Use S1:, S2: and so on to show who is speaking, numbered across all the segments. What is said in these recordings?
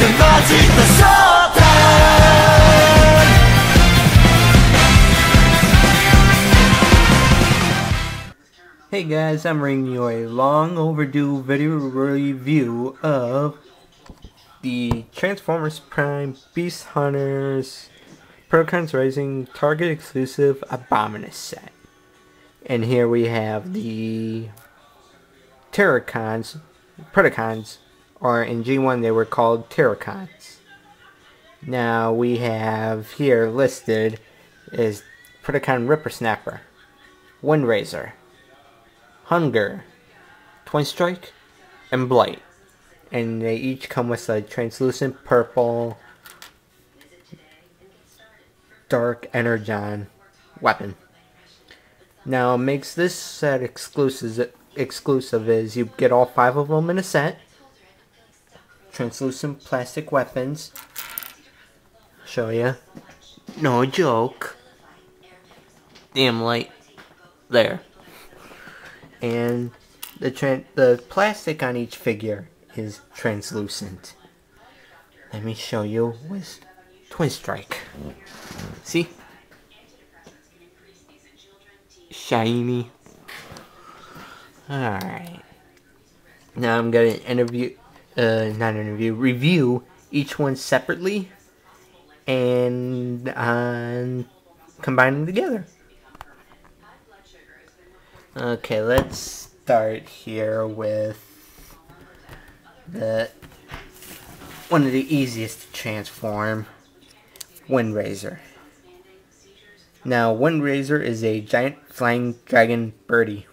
S1: Hey guys, I'm bringing you a long overdue video review of the Transformers Prime Beast Hunters Predacons Rising Target exclusive Abominus set. And here we have the Predacons, or in G1 they were called Predacons. Now we have here listed is Predacon Rippersnapper, Windraiser, Hunger, Twin Strike, and Blight. And they each come with a translucent purple dark energon weapon. Now, what makes this set exclusive is you get all 5 of them in a set. Translucent plastic weapons. Show ya. No joke. Damn light. There. And the plastic on each figure is translucent. Let me show you with Twin Strike. See? Shiny. Alright. Now I'm gonna review each one separately and combine them together. Okay, let's start here with one of the easiest to transform, Windraiser. Now, Windraiser is a giant flying dragon birdie.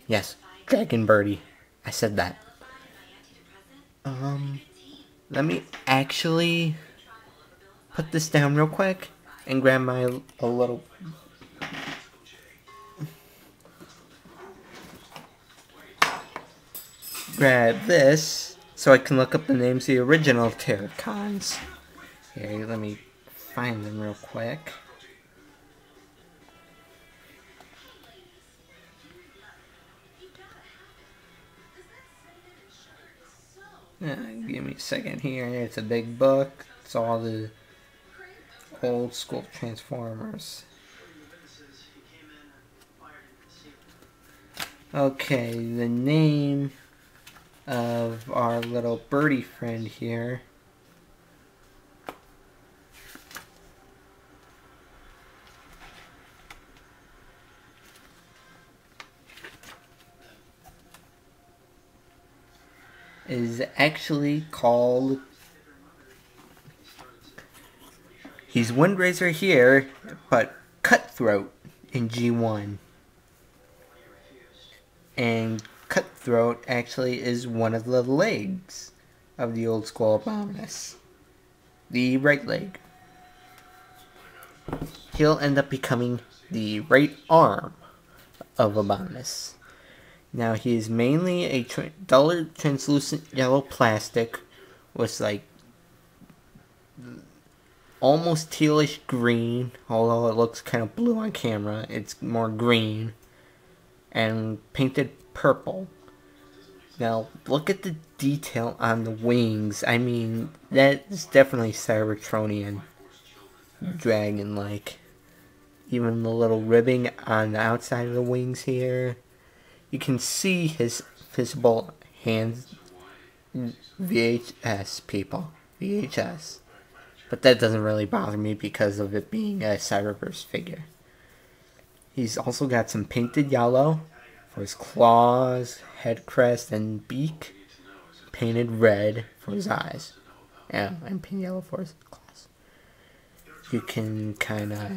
S1: Yes, dragon birdie. I said that. Let me actually put this down real quick and grab a little. Grab this so I can look up the names of the original Predacons. Here, let me find them real quick. Give me a second here. It's a big book. It's all the old school Transformers. Okay, the name of our little birdie friend here is actually called, he's Windraiser here, but Cutthroat in G1. And Cutthroat actually is one of the legs of the old school Abominus. The right leg. He'll end up becoming the right arm of Abominus. Now he is mainly a duller translucent yellow plastic with like almost tealish green, although it looks kind of blue on camera. It's more green and painted purple. Now look at the detail on the wings. I mean, that is definitely Cybertronian dragon like. Even the little ribbing on the outside of the wings here. You can see his visible hands. VHS, people. VHS. But that doesn't really bother me because of it being a Cyberverse figure. He's also got some painted yellow for his claws, head crest, and beak. Painted red for his eyes. Yeah, and painted yellow for his claws. You can kind of...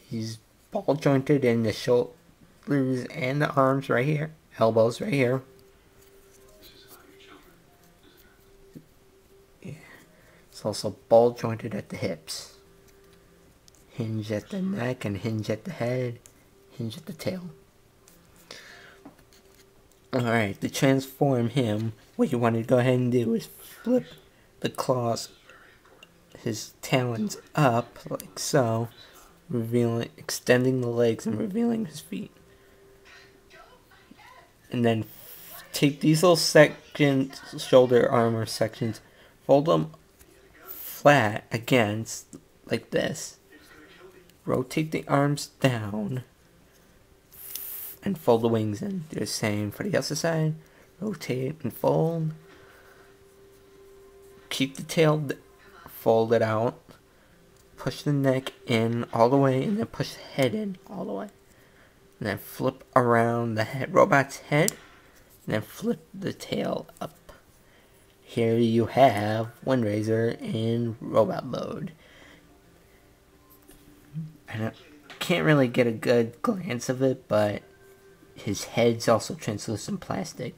S1: He's ball jointed in the shoulders and the arms right here. Elbows right here. Yeah. It's also ball jointed at the hips. Hinge at the neck and hinge at the head. Hinge at the tail. Alright, to transform him, what you want to go ahead and do is flip the claws, his talons up like so. Extending the legs and revealing his feet. And then take these little sections, shoulder armor sections, fold them flat against, like this. Rotate the arms down, and fold the wings in. Do the same for the other side. Rotate and fold. Keep the tail folded out. Push the neck in all the way, and then push the head in all the way. And then flip around the robot's head, and then flip the tail up. Here you have Windraiser in robot mode. And I can't really get a good glance of it, but his head's also translucent plastic.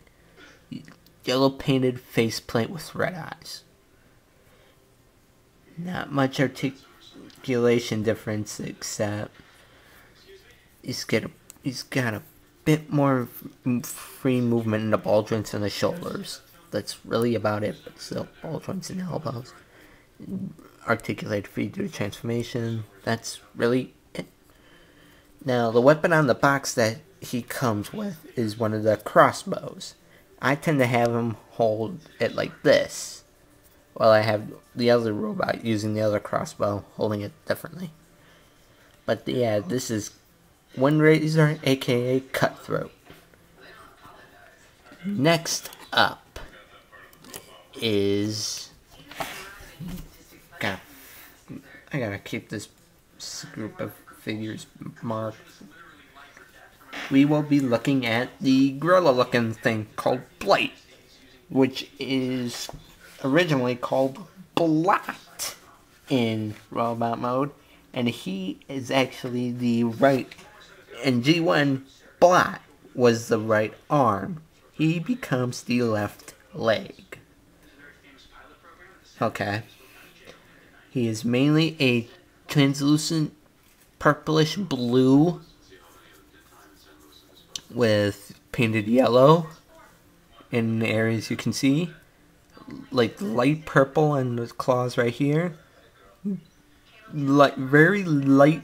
S1: Yellow painted faceplate with red eyes. Not much articulation difference, except he's got a bit more free movement in the ball joints and the shoulders. That's really about it, but still ball joints and elbows. Articulated free through transformation. That's really it. Now, the weapon on the box that he comes with is one of the crossbows. I tend to have him hold it like this, while I have the other robot using the other crossbow, holding it differently. But yeah, this is Windraiser, aka Cutthroat. Next up is... I gotta keep this group of figures marked. We will be looking at the gorilla-looking thing called Blight, which is originally called Blot in robot mode, and he is actually the right, in G1, Blot was the right arm. He becomes the left leg. Okay. He is mainly a translucent purplish blue with painted yellow in the areas you can see. Like light purple on the claws right here. Very light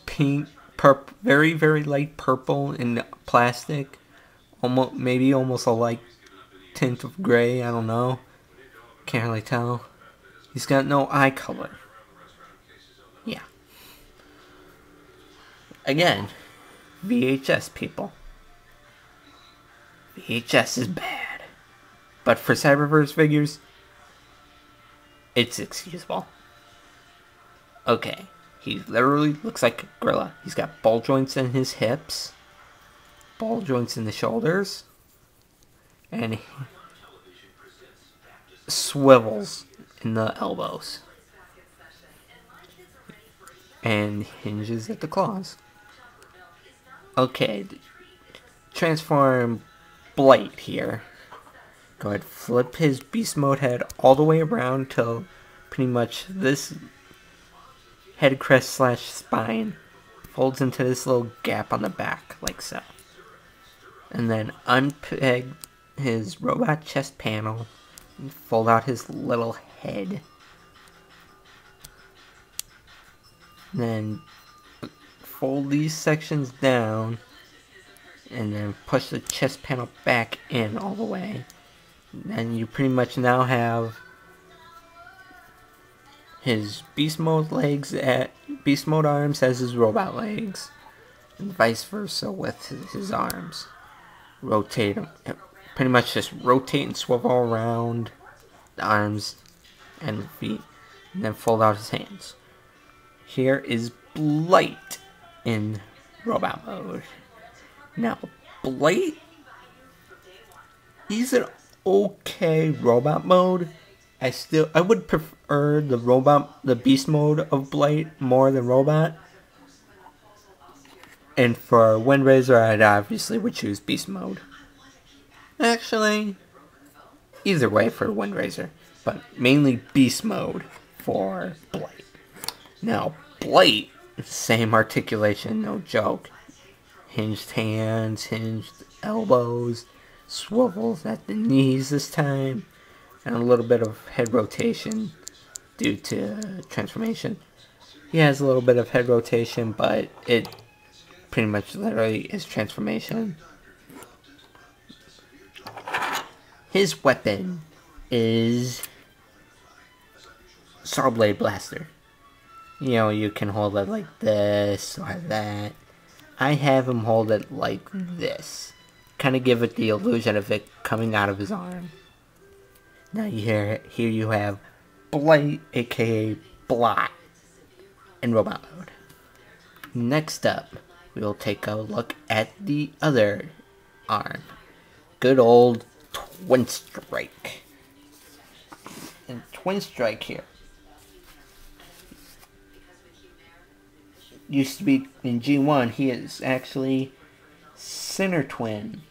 S1: pink, very, very light purple in the plastic. Maybe almost a light tint of gray, I don't know. Can't really tell. He's got no eye color. Yeah. Again, VHS people. VHS is bad. But for Cyberverse figures, it's excusable. Okay, he literally looks like a gorilla. He's got ball joints in his hips, ball joints in the shoulders, and swivels in the elbows, and hinges at the claws. Okay, transform Blight here. Go ahead, flip his beast mode head all the way around till pretty much this head crest slash spine folds into this little gap on the back, like so. And then unpeg his robot chest panel and fold out his little head. And then fold these sections down and then push the chest panel back in all the way. And you pretty much now have his beast mode legs at beast mode arms as his robot legs, and vice versa with his arms. Rotate them, pretty much just rotate and swivel around the arms and the feet, and then fold out his hands. Here is Blight in robot mode. Now, Blight, he's an okay robot mode. I would prefer the beast mode of Blight more than robot. And for Windraiser, I'd obviously would choose beast mode. Actually, either way for Windraiser, but mainly beast mode for Blight. Now, Blight, same articulation, no joke. Hinged hands, hinged elbows, swivels at the knees this time, and a little bit of head rotation due to transformation. He has a little bit of head rotation, but it pretty much literally his transformation. His weapon is Saw Blade Blaster. You know, you can hold it like this or that. I have him hold it like this. Kind of give it the illusion of it coming out of his arm. Now here you have Blight, aka Blot, in robot mode. Next up, we'll take a look at the other arm. Good old Twin Strike. And Twin Strike here used to be in G1, he is actually center twin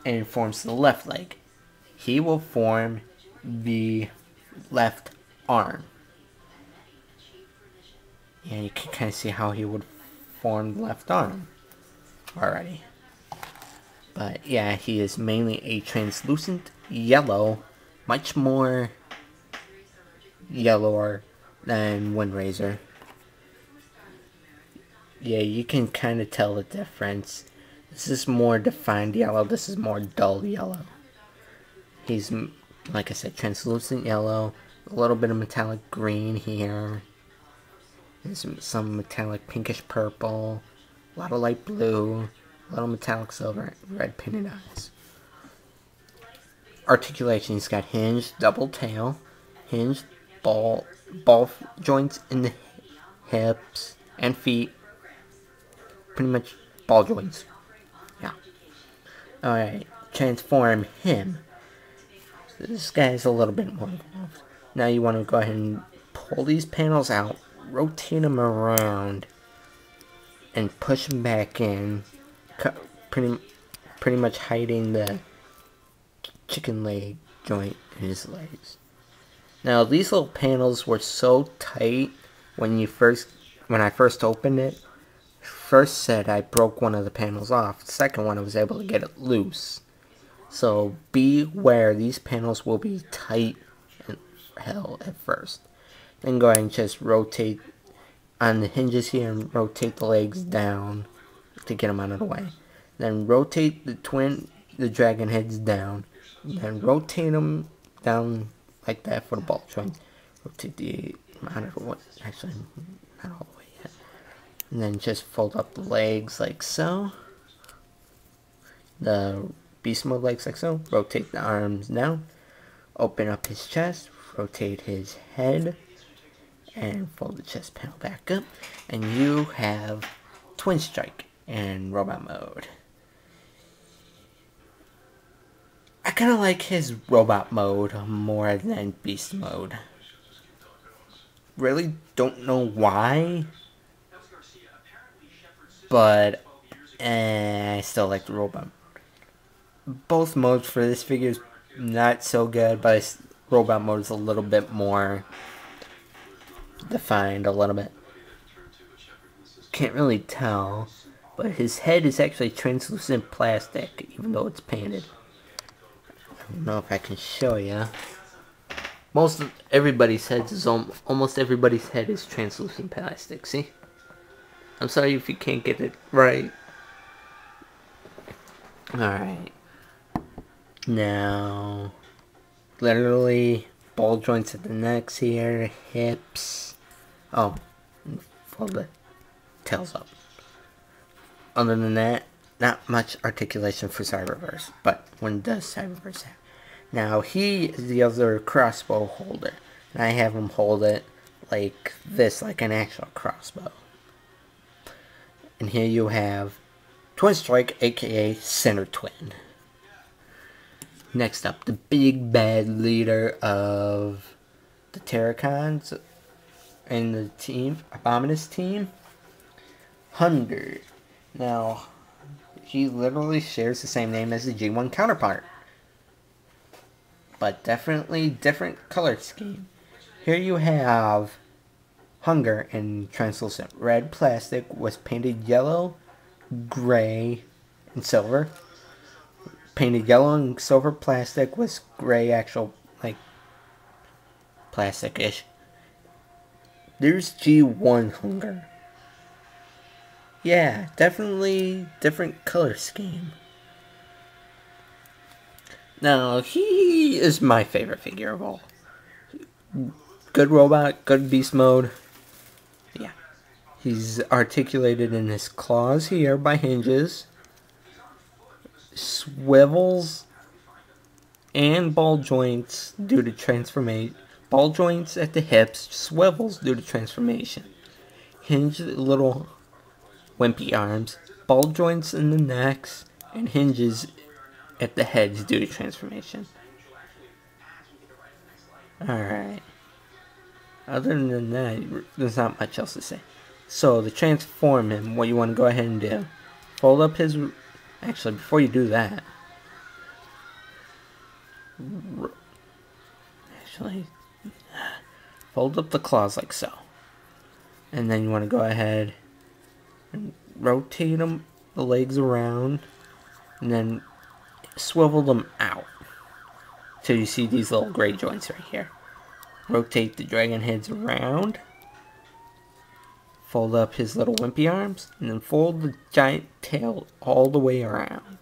S1: and forms the left leg. He will form the left arm. Yeah, you can kind of see how he would form the left arm already. But yeah, he is mainly a translucent yellow, much more yellower than Windraiser. Yeah, you can kind of tell the difference. This is more defined yellow, this is more dull yellow. He's, like I said, translucent yellow, a little bit of metallic green here. There's some metallic pinkish purple, a lot of light blue, a little metallic silver, red painted eyes. Articulation, he's got hinged double tail, hinged ball joints in the hips and feet. Pretty much ball joints. Yeah. Alright, transform him. So this guy's a little bit more involved. Now you want to go ahead and pull these panels out, rotate them around, and push them back in. Pretty much hiding the chicken leg joint in his legs. Now these little panels were so tight when I first opened it. First set I broke one of the panels off. The second one I was able to get it loose. So beware, these panels will be tight as hell at first. Then go ahead and just rotate on the hinges here and rotate the legs down to get them out of the way. Then rotate the dragon heads down. Then rotate them down like that for the ball joint. Rotate the out of the way. Actually, not all the way yet. And then just fold up the legs like so. The beast mode legs like so. Rotate the arms down. Open up his chest. Rotate his head. And fold the chest panel back up. And you have Twin Strike in robot mode. I kind of like his robot mode more than beast mode. Really don't know why. But I still like the robot mode. Both modes for this figure is not so good, but robot mode is a little bit more defined a little bit. Can't really tell, but his head is actually translucent plastic, even though it's painted. I don't know if I can show you. Almost everybody's head is translucent plastic. See? I'm sorry if you can't get it right. Alright. Now, literally, ball joints at the necks here, hips. Oh, fold the tails up. Other than that, not much articulation for Cyberverse, but when does Cyberverse have? Now, he is the other crossbow holder, and I have him hold it like this, like an actual crossbow. And here you have Twin Strike, aka Center Twin. Next up, the big bad leader of the Predacons and the team, Abominus team, Hunger. Now, he literally shares the same name as the G1 counterpart, but definitely different color scheme. Here you have Hunger in translucent red plastic, was painted yellow, gray, and silver. Painted yellow and silver plastic was gray, actual, like, plastic-ish. There's G1 Hunger. Yeah, definitely different color scheme. Now, he is my favorite figure of all. Good robot, good beast mode. Yeah. He's articulated in his claws here by hinges. Swivels and ball joints due to transformation. Ball joints at the hips, swivels due to transformation. Hinged little wimpy arms, ball joints in the necks, and hinges at the heads due to transformation. Alright. Other than that, there's not much else to say. So, to transform him, what you want to go ahead and do, fold up his... Actually, before you do that... Actually... Fold up the claws like so. And then you want to go ahead and rotate them, the legs around, and then swivel them out. Till you see these little gray joints right here. Rotate the dragon heads around. Fold up his little wimpy arms, and then fold the giant tail all the way around.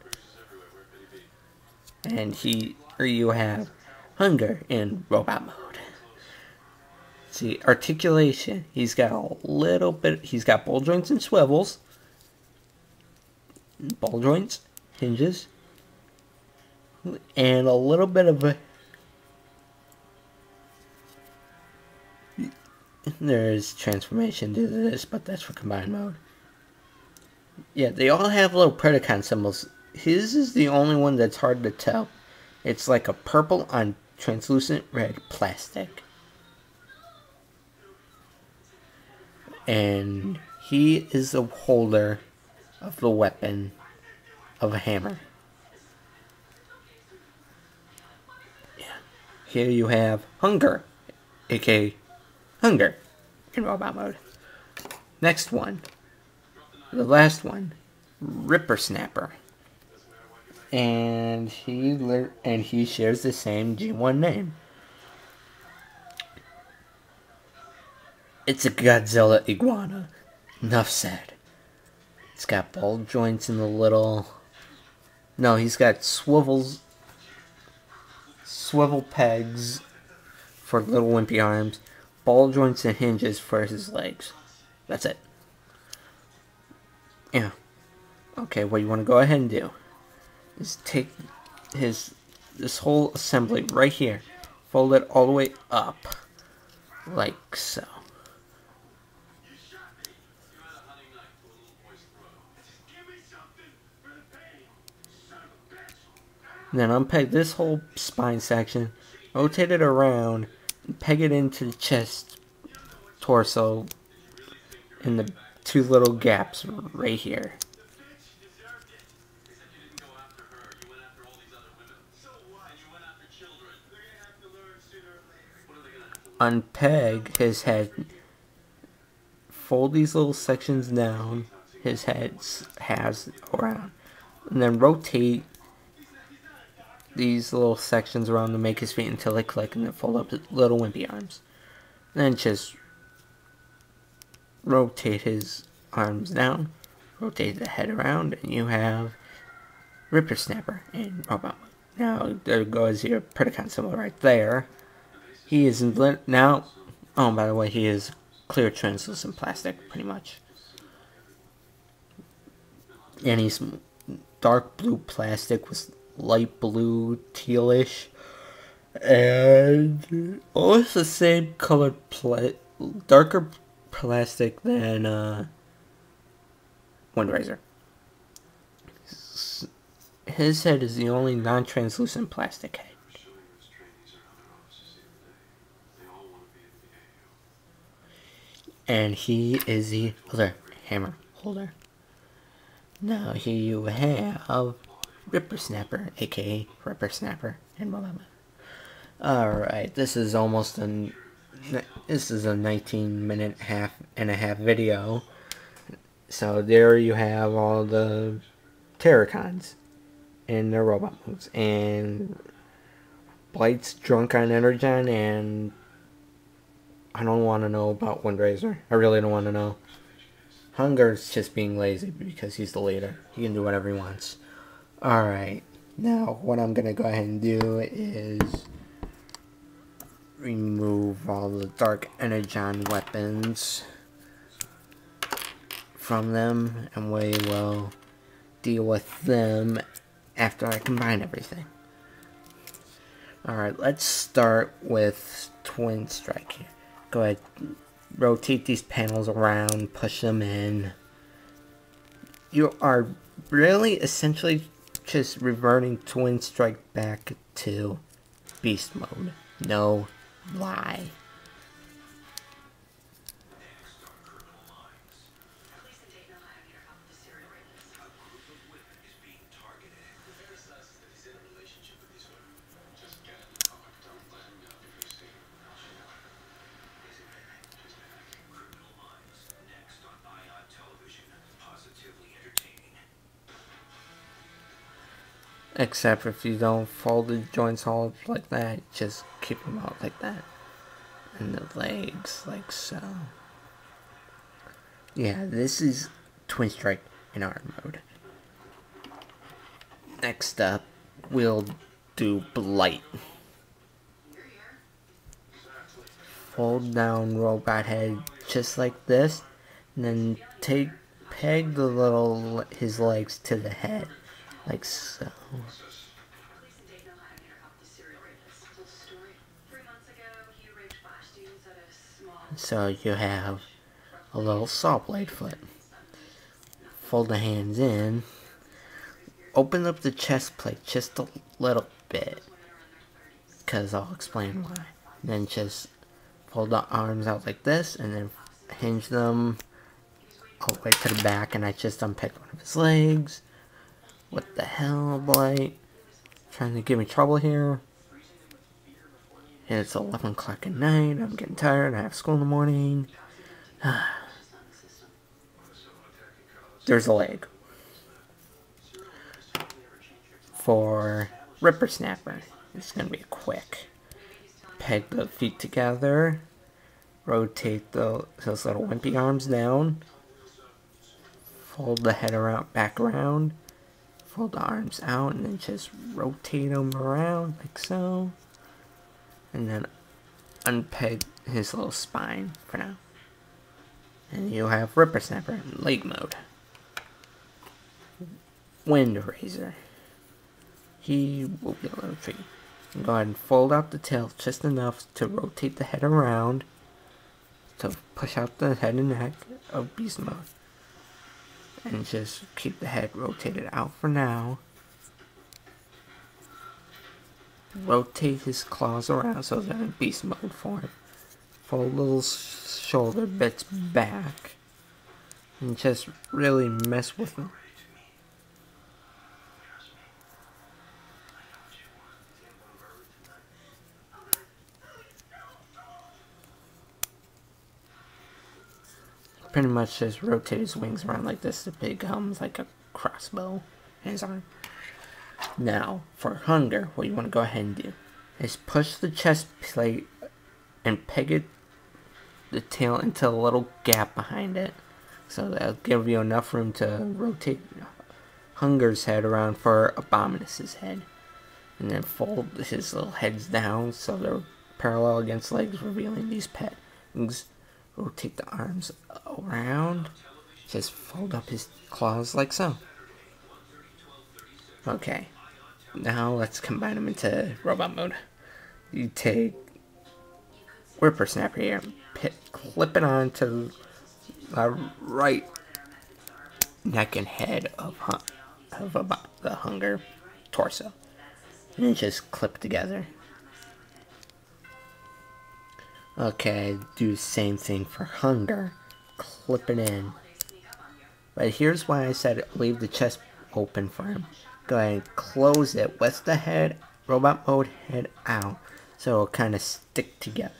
S1: And here you have Hunger in robot mode. See, articulation. He's got a little bit. He's got ball joints and swivels. Ball joints, hinges, and a little bit of a... There's transformation due to this, but that's for combined mode. Yeah, they all have little Predacon symbols. His is the only one that's hard to tell. It's like a purple on translucent red plastic. And he is the holder of the weapon of a hammer. Yeah. Here you have Hunger, aka Hunger, in robot mode. Next one, the last one, Ripper Snapper, and he shares the same G1 name. It's a Godzilla iguana. Enough said. It's got ball joints in the little... No, he's got swivel pegs for little wimpy arms, ball joints and hinges for his legs. That's it. Yeah. Okay, what you want to go ahead and do is take this whole assembly right here, fold it all the way up, like so. And then unpeg this whole spine section, rotate it around, and peg it into the chest, torso, in the two little gaps right here. Unpeg his head, fold these little sections down, his head has around, and then rotate these little sections around to make his feet until they click, and then fold up his little wimpy arms. Then just rotate his arms down, rotate the head around, and you have Ripper Snapper in robot mode. Now, there goes your Predacon symbol right there. He is now, oh, by the way, he is clear translucent plastic, pretty much. And he's dark blue plastic with light blue, tealish, and almost the same colored darker plastic than Windraiser. His head is the only non-translucent plastic head. And he is the other hammer holder. Now here you have Ripper Snapper, aka Ripper Snapper, and blah blah blah. Alright, this is almost a 19-minute and a half video. So there you have all the Predacons in their robot moves, and Blight's drunk on Energon, and I don't want to know about Windraiser. I really don't want to know. Hunger's just being lazy because he's the leader. He can do whatever he wants. Alright, now what I'm gonna go ahead and do is remove all the dark energon weapons from them, and we will deal with them after I combine everything. Alright, let's start with Twin Strike here. Go ahead, rotate these panels around, push them in. You are really essentially just reverting Twin Strike back to Beast Mode. No lie. Except if you don't fold the joints all like that, just keep them out like that. And the legs like so. Yeah, this is Twin Strike in arm mode. Next up, we'll do Blight. Fold down robot head just like this, and then peg his legs to the head. Like so. So you have a little saw blade foot. Fold the hands in. Open up the chest plate just a little bit, because I'll explain why. Then just fold the arms out like this, and then hinge them all the way to the back, and I just unpicked one of his legs. What the hell, Blight? Trying to give me trouble here. And it's 11 o'clock at night. I'm getting tired. I have school in the morning. There's a leg. For Ripper Snapper, it's going to be quick. Peg the feet together. Rotate those little wimpy arms down. Fold the head back around. Fold the arms out and then just rotate them around like so. And then unpeg his little spine for now. And you'll have Ripper Snapper in leg mode. Wind Razor. He will be a little tricky. Go ahead and fold out the tail just enough to rotate the head around to push out the head and neck of Beast Mode. And just keep the head rotated out for now. Rotate his claws around so they're in Beast Mode form. Fold little shoulder bits back. And just really mess with them. Pretty much just rotate his wings around like this. It becomes like a crossbow in his arm. Now, for Hunger, what you want to go ahead and do is push the chest plate and peg the tail into a little gap behind it. So that'll give you enough room to rotate Hunger's head around for Abominus' head. And then fold his little heads down so they're parallel against legs, revealing these pegs. Rotate the arms around. Just fold up his claws like so. Okay. Now let's combine them into robot mode. You take Ripper Snapper here, clip it on to the right neck and head of the Hunger torso. And then just clip together. Okay, do the same thing for Hunger. Clip it in. But here's why I said leave the chest open for him. Go ahead and close it with the head, robot mode head out, so it'll kind of stick together.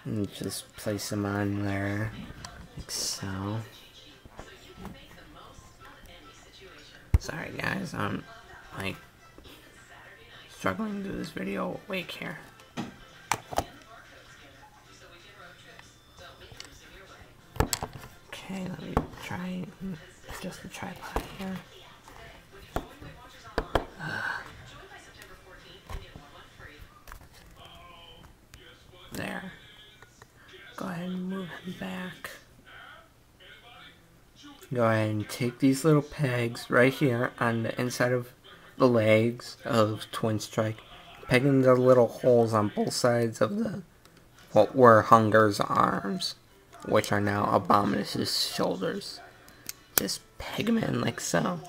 S1: And just place them on there, like so. Sorry guys, I'm like struggling to do this video awake here. me adjust the tripod here. There. Go ahead and move him back. Go ahead and take these little pegs right here on the inside of the legs of Twin Strike. Pegging the little holes on both sides of the what were Hunger's arms, which are now Abominus' shoulders. Just peg him in like so.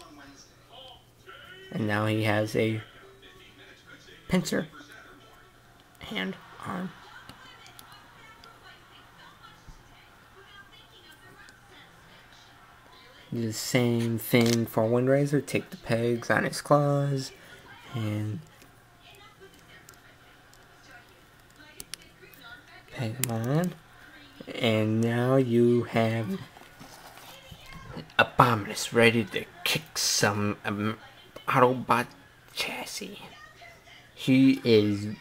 S1: And now he has a pincer hand arm. Do the same thing for Windraiser. Take the pegs on his claws and peg him on. And now you have Abominus ready to kick some Autobot chassis. He is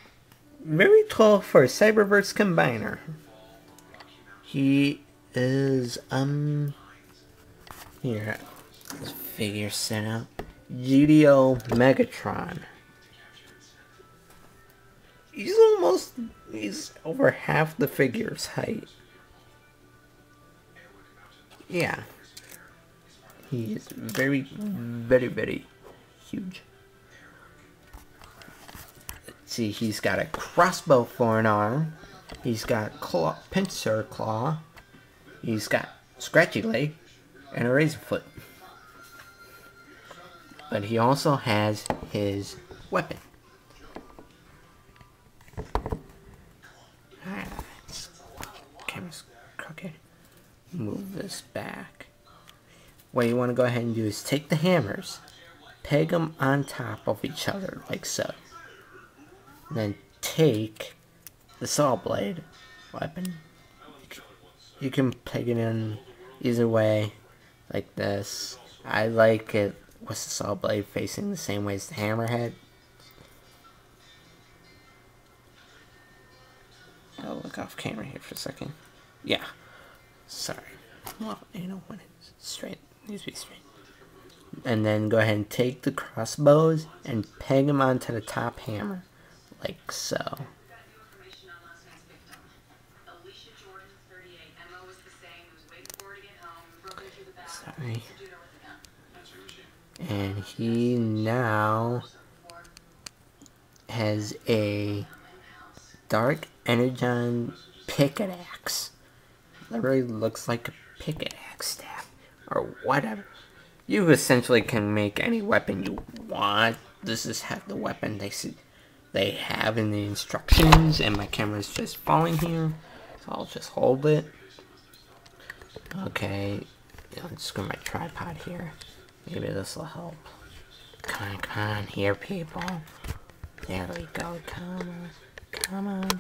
S1: very tall for a Cyberverse combiner. He is, here, this figure set up. GDO Megatron. He's over half the figure's height. Yeah. He is very, very, very huge. Let's see, he's got a crossbow for an arm. He's got pincer claw. He's got scratchy leg and a razor foot. But he also has his weapon. Camera's crooked. Move this back. What you want to go ahead and do is take the hammers, peg them on top of each other like so. Then take the saw blade weapon. You can peg it in either way, like this. I like it with the saw blade facing the same way as the hammerhead. I'll look off camera here for a second. Yeah. Sorry. Well, you know when it's straight. It needs to be straight. And then go ahead and take the crossbows and peg them onto the top hammer. Like so. Sorry. And he now has a dark energon pickaxe. Literally looks like a pickaxe staff or whatever. You essentially can make any weapon you want. This is the weapon they have in the instructions, and my camera's just falling here, so I'll just hold it. Okay, let's screw my tripod here. Maybe this will help. Come on, here, people. There we go. Come on.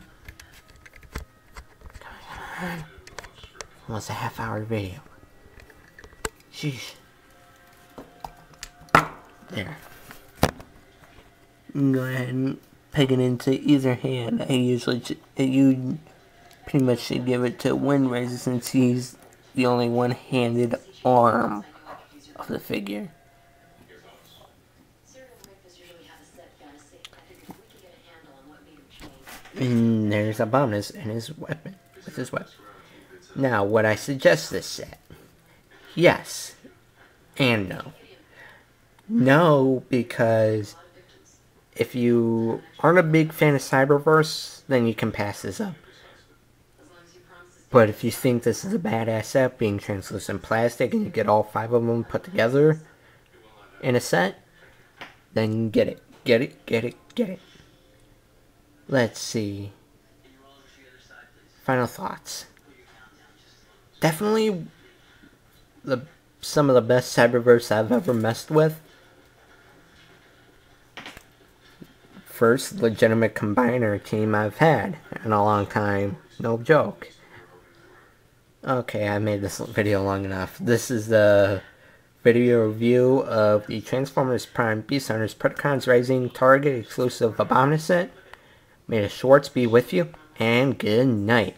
S1: Almost a half-hour video. Sheesh. There. Go ahead and peg it into either hand. You pretty much should give it to Windraiser since he's the only one-handed arm of the figure. And there's Abominus and his weapon. With his weapon. Now, would I suggest this set? Yes. And no. No, because if you aren't a big fan of Cyberverse, then you can pass this up. But if you think this is a badass set, being translucent plastic, and you get all 5 of them put together in a set, then get it. Get it. Let's see. Final thoughts. Definitely some of the best Cyberverse I've ever messed with. First legitimate combiner team I've had in a long time. No joke. Okay, I made this video long enough. This is the video review of the Transformers Prime Beast Hunters Predacons Rising Target exclusive Abominus set. May the Schwartz be with you, and good night.